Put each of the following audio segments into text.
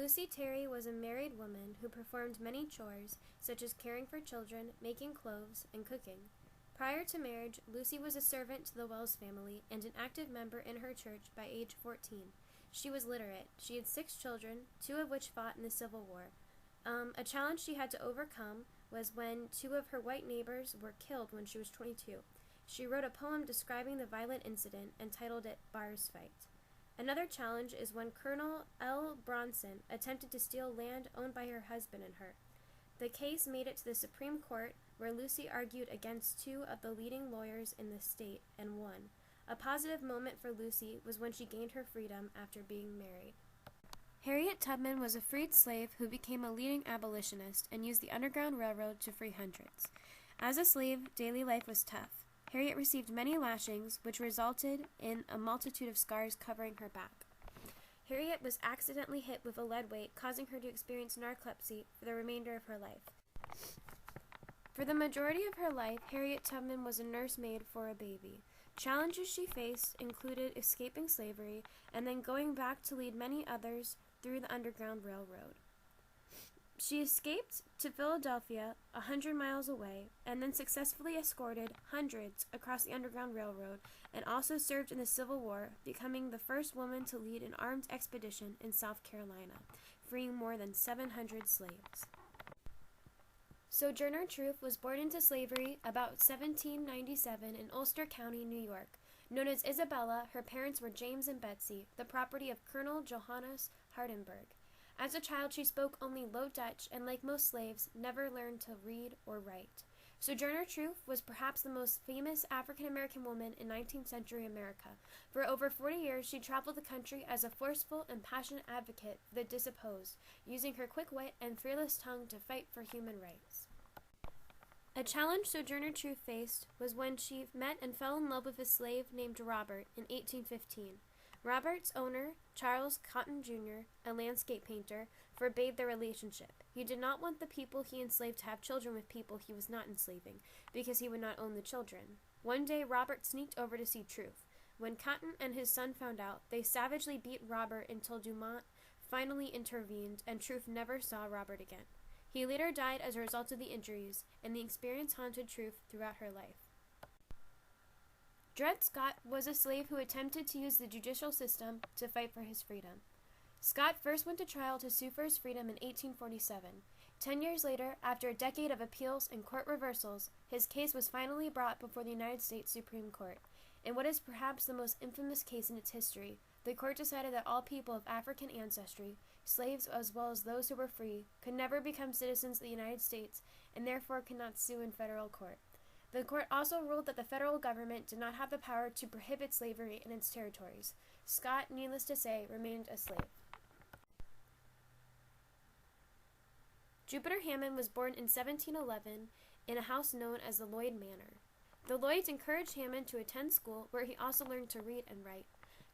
Lucy Terry was a married woman who performed many chores, such as caring for children, making clothes, and cooking. Prior to marriage, Lucy was a servant to the Wells family and an active member in her church by age 14. She was literate. She had 6 children, 2 of which fought in the Civil War. A challenge she had to overcome was when 2 of her white neighbors were killed when she was 22. She wrote a poem describing the violent incident and titled it Bar's Fight. Another challenge is when Colonel L. Bronson attempted to steal land owned by her husband and her. The case made it to the Supreme Court, where Lucy argued against 2 of the leading lawyers in the state and won. A positive moment for Lucy was when she gained her freedom after being married. Harriet Tubman was a freed slave who became a leading abolitionist and used the Underground Railroad to free hundreds. As a slave, daily life was tough. Harriet received many lashings, which resulted in a multitude of scars covering her back. Harriet was accidentally hit with a lead weight, causing her to experience narcolepsy for the remainder of her life. For the majority of her life, Harriet Tubman was a nursemaid for a baby. Challenges she faced included escaping slavery and then going back to lead many others through the Underground Railroad. She escaped to Philadelphia, 100 miles away, and then successfully escorted hundreds across the Underground Railroad and also served in the Civil War, becoming the first woman to lead an armed expedition in South Carolina, freeing more than 700 slaves. Sojourner Truth was born into slavery about 1797 in Ulster County, New York. Known as Isabella, her parents were James and Betsy, the property of Colonel Johannes Hardenberg. As a child, she spoke only Low Dutch and, like most slaves, never learned to read or write. Sojourner Truth was perhaps the most famous African-American woman in 19th century America. For over 40 years, she traveled the country as a forceful and passionate advocate for the disopposed, using her quick wit and fearless tongue to fight for human rights. A challenge Sojourner Truth faced was when she met and fell in love with a slave named Robert in 1815. Robert's owner, Charles Cotton Jr., a landscape painter, forbade their relationship. He did not want the people he enslaved to have children with people he was not enslaving, because he would not own the children. One day, Robert sneaked over to see Truth. When Cotton and his son found out, they savagely beat Robert until Dumont finally intervened, and Truth never saw Robert again. He later died as a result of the injuries, and the experience haunted Truth throughout her life. Dred Scott was a slave who attempted to use the judicial system to fight for his freedom. Scott first went to trial to sue for his freedom in 1847. 10 years later, after a decade of appeals and court reversals, his case was finally brought before the United States Supreme Court. In what is perhaps the most infamous case in its history, the court decided that all people of African ancestry, slaves as well as those who were free, could never become citizens of the United States and therefore could not sue in federal court. The court also ruled that the federal government did not have the power to prohibit slavery in its territories. Scott, needless to say, remained a slave. Jupiter Hammond was born in 1711 in a house known as the Lloyd Manor. The Lloyds encouraged Hammond to attend school, where he also learned to read and write.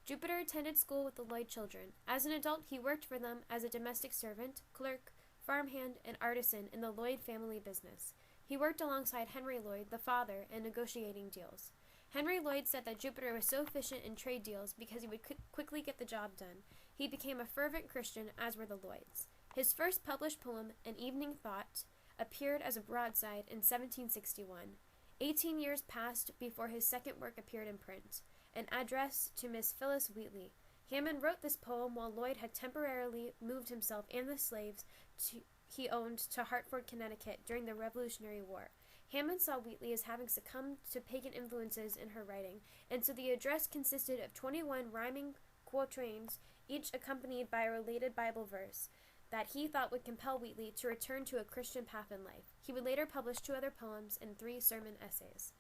Jupiter attended school with the Lloyd children. As an adult, he worked for them as a domestic servant, clerk, farmhand, and artisan in the Lloyd family business. He worked alongside Henry Lloyd, the father, in negotiating deals. Henry Lloyd said that Jupiter was so efficient in trade deals because he would quickly get the job done. He became a fervent Christian, as were the Lloyds. His first published poem, An Evening Thought, appeared as a broadside in 1761. 18 years passed before his second work appeared in print, an address to Miss Phyllis Wheatley. Hammond wrote this poem while Lloyd had temporarily moved himself and the slaves he owned to Hartford, Connecticut during the Revolutionary War. Hammond saw Wheatley as having succumbed to pagan influences in her writing, and so the address consisted of 21 rhyming quatrains, each accompanied by a related Bible verse that he thought would compel Wheatley to return to a Christian path in life. He would later publish 2 other poems and 3 sermon essays.